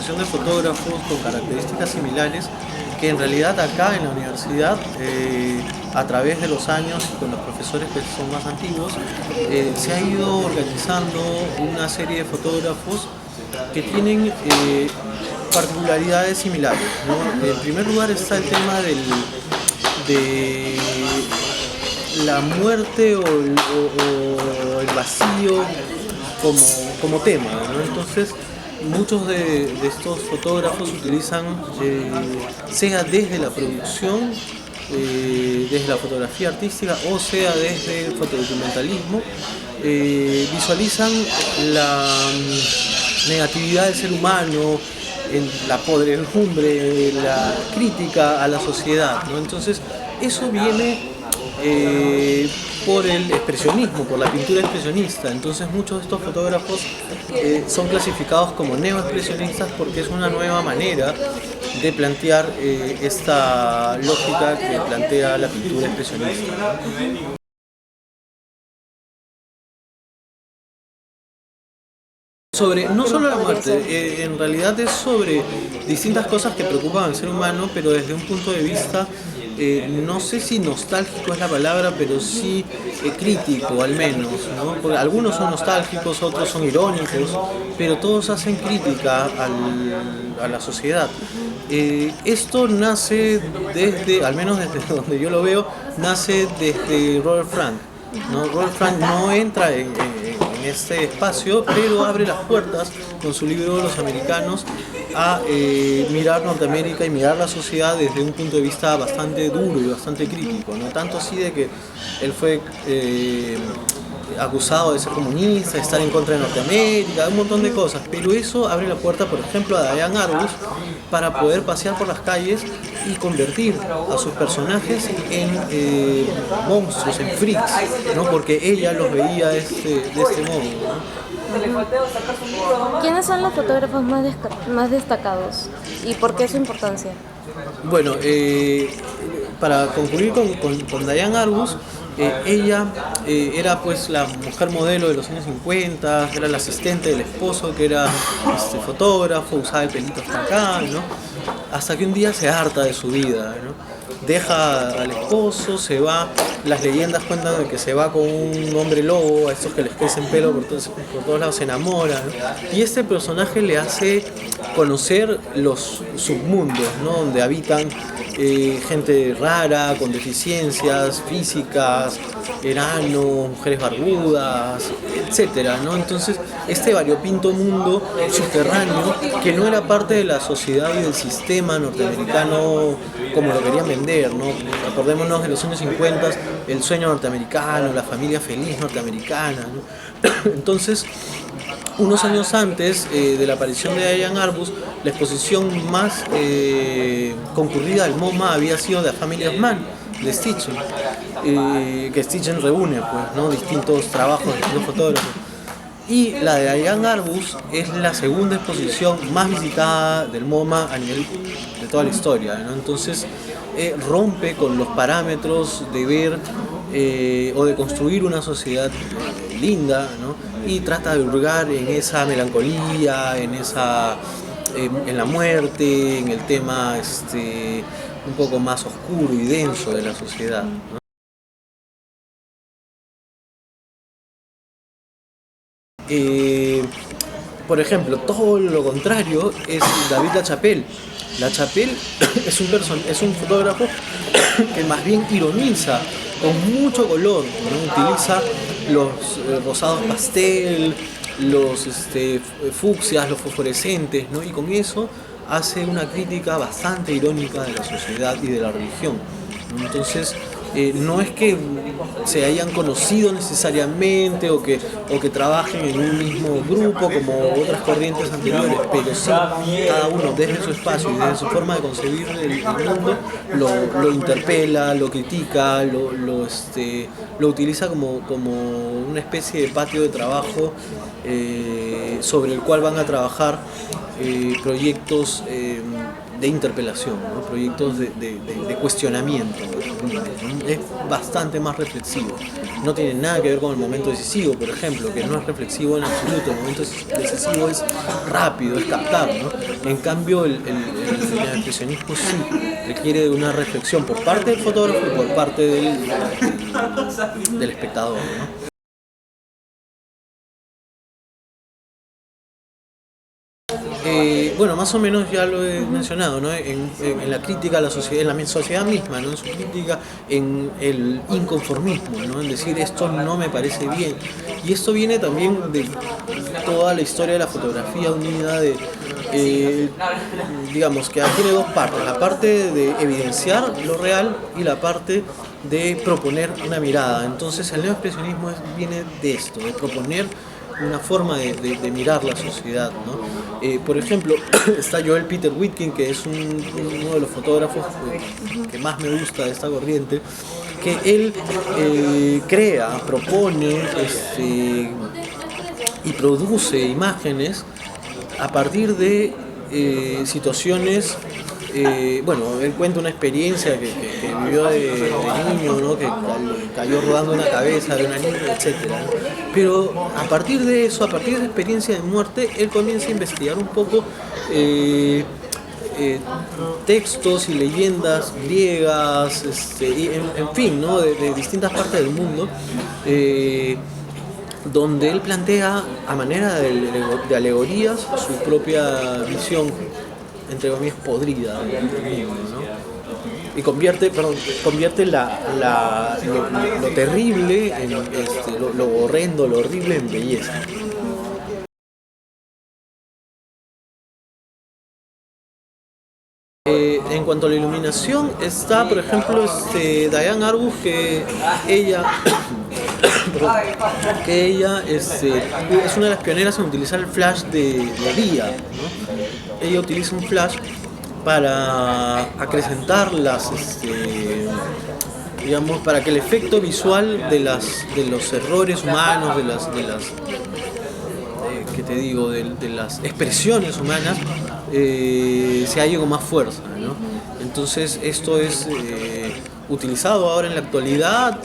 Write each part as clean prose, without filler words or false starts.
asociación de fotógrafos con características similares que en realidad acá en la universidad, a través de los años y con los profesores que son más antiguos, se ha ido organizando una serie de fotógrafos que tienen particularidades similares, ¿no? En primer lugar está el tema de la muerte o el vacío como tema, ¿no? Entonces muchos de estos fotógrafos utilizan, sea desde la producción, desde la fotografía artística o sea desde el fotodocumentalismo, visualizan la negatividad del ser humano, en la podredumbre, la crítica a la sociedad, ¿no? Entonces eso viene por el expresionismo, por la pintura expresionista. Entonces muchos de estos fotógrafos son clasificados como neoexpresionistas porque es una nueva manera de plantear esta lógica que plantea la pintura expresionista. Sobre, no solo la muerte, en realidad es sobre distintas cosas que preocupan al ser humano, pero desde un punto de vista, no sé si nostálgico es la palabra, pero sí crítico al menos, ¿no? Porque algunos son nostálgicos, otros son irónicos, pero todos hacen crítica a la sociedad. Esto nace desde, al menos desde donde yo lo veo, nace desde Robert Frank, ¿no? Robert Frank no entra en este espacio, pero abre las puertas con su libro Los Americanos a mirar Norteamérica y mirar la sociedad desde un punto de vista bastante duro y bastante crítico, ¿no? Tanto así de que él fue acusado de ser comunista, de estar en contra de Norteamérica, un montón de cosas, pero eso abre la puerta, por ejemplo, a Diane Arbus para poder pasear por las calles y convertir a sus personajes en monstruos, en freaks, ¿no? Porque ella los veía de este modo, ¿no? ¿Quiénes son los fotógrafos más destacados y por qué su importancia? Bueno, para concluir con Diane Arbus, ella era pues la mujer modelo de los años 50, era la asistente del esposo que era fotógrafo, usaba el pelito hasta acá, ¿no? Hasta que un día se harta de su vida, ¿no? Deja al esposo, se va, las leyendas cuentan de que se va con un hombre lobo, a estos que les crecen pelo por todos lados, se enamora, ¿no? Y este personaje le hace conocer los submundos, ¿no? Donde habitan gente rara, con deficiencias físicas, enanos, mujeres barbudas, etcétera, ¿no? Entonces, este variopinto mundo subterráneo que no era parte de la sociedad y del sistema norteamericano como lo querían vender, ¿no? Acordémonos de los años 50, el sueño norteamericano, la familia feliz norteamericana, ¿no? Entonces, unos años antes de la aparición de Diane Arbus, la exposición más concurrida del MoMA había sido The Family of Man, de Stitchen, que Stitchen reúne pues, ¿no? distintos trabajos de distintos fotógrafos. Y la de Diane Arbus es la segunda exposición más visitada del MoMA a nivel de toda la historia, ¿no? Entonces rompe con los parámetros de ver o de construir una sociedad linda, ¿no? Y trata de hurgar en esa melancolía, en la muerte, en el tema un poco más oscuro y denso de la sociedad, ¿no? Por ejemplo, todo lo contrario es David LaChapelle. LaChapelle es un fotógrafo que más bien ironiza con mucho color, ¿no? Utiliza los rosados pastel, los fucsias, los fosforescentes, ¿no? Y con eso hace una crítica bastante irónica de la sociedad y de la religión, ¿no? Entonces, no es que se hayan conocido necesariamente o que trabajen en un mismo grupo como otras corrientes anteriores, pero sí cada uno desde su espacio y desde su forma de concebir el mundo lo interpela, lo critica, lo utiliza como una especie de patio de trabajo sobre el cual van a trabajar proyectos de interpelación, ¿no? Proyectos de cuestionamiento, ¿no? mundo, ¿no? Es bastante más reflexivo. No tiene nada que ver con el momento decisivo, por ejemplo, que no es reflexivo en absoluto. El momento decisivo es rápido, es captar, ¿no? En cambio, el expresionismo sí requiere de una reflexión por parte del fotógrafo y por parte del espectador, ¿no? Bueno, más o menos ya lo he mencionado, ¿no? En la crítica a la sociedad, en la sociedad misma, ¿no? En su crítica, en el inconformismo, ¿no? En decir esto no me parece bien. Y esto viene también de toda la historia de la fotografía unida, digamos que tiene dos partes: la parte de evidenciar lo real y la parte de proponer una mirada. Entonces el neoexpresionismo viene de esto, de proponer una forma de mirar la sociedad, ¿no? Por ejemplo, está Joel Peter Witkin, que es uno de los fotógrafos que más me gusta de esta corriente, que él crea, propone y produce imágenes a partir de situaciones. Bueno, él cuenta una experiencia que vivió de niño, ¿no? Que cayó rodando una cabeza de una niña, etc. Pero a partir de eso, a partir de la experiencia de muerte, él comienza a investigar un poco textos y leyendas griegas, y en fin, ¿no? de distintas partes del mundo, donde él plantea a manera de alegorías su propia visión, entre comillas, podrida del mundo, ¿no? Y convierte lo terrible, lo horrendo, lo horrible en belleza. En cuanto a la iluminación, está, por ejemplo, Diane Arbus, que ella es una de las pioneras en utilizar el flash de día, ¿no? Ella utiliza un flash para acrecentar digamos, para que el efecto visual de los errores humanos, ¿qué te digo? De las expresiones humanas se halle con más fuerza, ¿no? Entonces esto es utilizado ahora en la actualidad,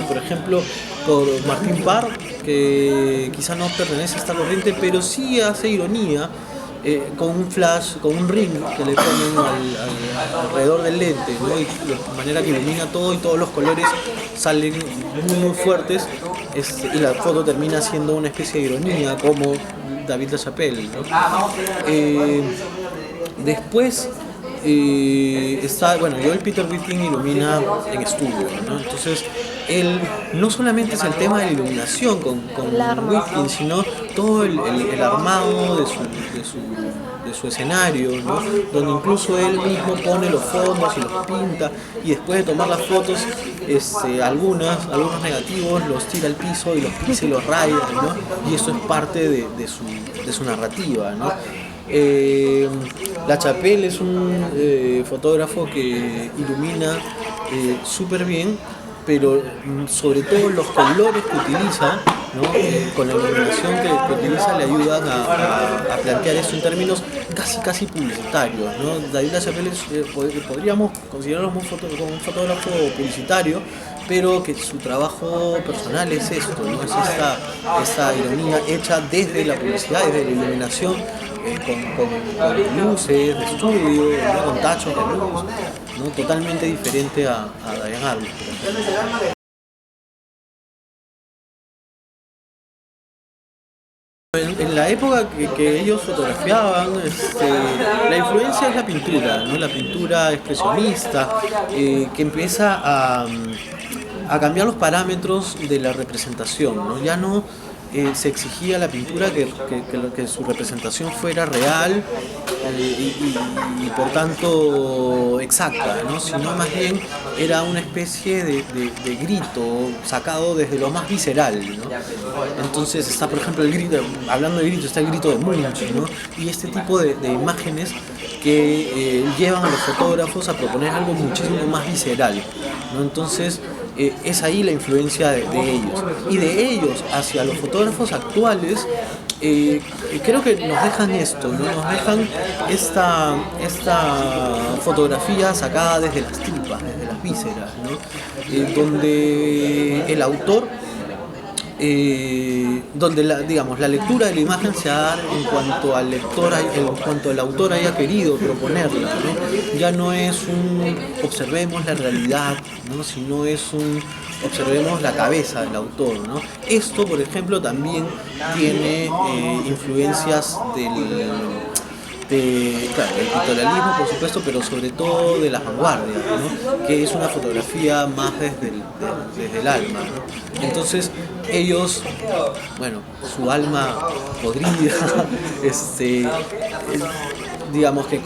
por ejemplo, por Martín Parr, que quizá no pertenece a esta corriente, pero sí hace ironía con un flash, con un ring que le ponen alrededor del lente, ¿no? Y de manera que ilumina todo y todos los colores salen muy fuertes, y la foto termina siendo una especie de ironía, como David LaChapelle, ¿no? Después está, bueno, Joel Peter Witkin ilumina en estudio, ¿no? Entonces él no solamente es el tema de la iluminación con Witkin, sino todo el armado de su escenario, ¿no? Donde incluso él mismo pone los fondos y los pinta, y después de tomar las fotos, algunos negativos los tira al piso y los pisa y los raya, ¿no? Y eso es parte de su narrativa, ¿no? LaChapelle es un fotógrafo que ilumina súper bien, pero sobre todo los colores que utiliza, ¿no? Con la iluminación que utiliza, le ayudan a plantear eso en términos casi publicitarios, ¿no? David LaChapelle podríamos considerarlo como un fotógrafo publicitario, pero que su trabajo personal es esto, ¿no? Es esta ironía hecha desde la publicidad, desde la iluminación, con luces de estudio, ¿no? Con tachos de luz, ¿no? Totalmente diferente a Diane Arbus, por ejemplo. En la época que ellos fotografiaban, la influencia es la pintura, ¿no? La pintura expresionista, que empieza a cambiar los parámetros de la representación, ¿no? Ya no se exigía a la pintura que su representación fuera real y por tanto exacta, ¿no? Sino más bien era una especie de grito sacado desde lo más visceral, ¿no? Entonces está, por ejemplo, el grito, hablando de grito, está el grito de Munch, ¿no? Y este tipo de imágenes que llevan a los fotógrafos a proponer algo muchísimo más visceral, ¿no? Entonces es ahí la influencia de ellos, y de ellos hacia los fotógrafos actuales. Creo que nos dejan esto, ¿no? Nos dejan esta fotografía sacada desde las tripas, desde las vísceras, ¿no? Donde el autor donde digamos, la lectura de la imagen se da en cuanto al lector, en cuanto el autor haya querido proponerla, ¿no? Ya no es un observemos la realidad, ¿no? Sino es un observemos la cabeza del autor, ¿no? Esto, por ejemplo, también tiene influencias claro, del pictorialismo, por supuesto, pero sobre todo de las vanguardias, ¿no? Que es una fotografía más desde el alma, ¿no? Entonces ellos, bueno, su alma podrida, digamos que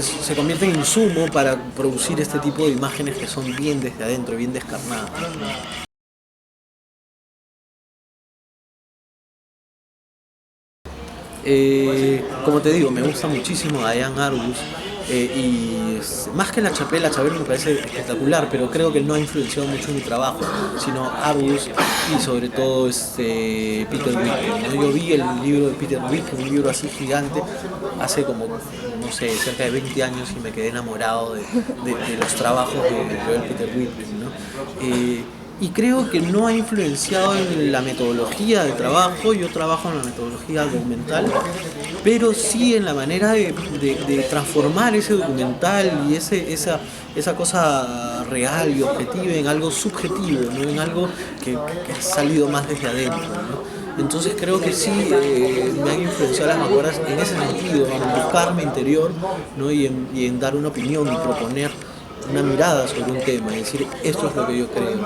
se convierte en insumo para producir este tipo de imágenes que son bien desde adentro, bien descarnadas, ¿no? Como te digo, me gusta muchísimo Diane Arbus más que la Chapelle me parece espectacular, pero creo que no ha influenciado mucho en mi trabajo, sino Arbus y sobre todo Peter Wickham, ¿no? Yo vi el libro de Peter Wickham, un libro así gigante, hace como, no sé, cerca de 20 años y me quedé enamorado de los trabajos de Peter Wickham, ¿no? Y creo que no ha influenciado en la metodología de trabajo. Yo trabajo en la metodología documental, pero sí en la manera de transformar ese documental y esa cosa real y objetiva en algo subjetivo, ¿no? En algo que ha salido más desde adentro, ¿no? Entonces creo que sí me han influenciado las vanguardias en ese sentido, en buscar mi interior, ¿no? y en dar una opinión y proponer una mirada sobre un tema y decir esto es lo que yo creo.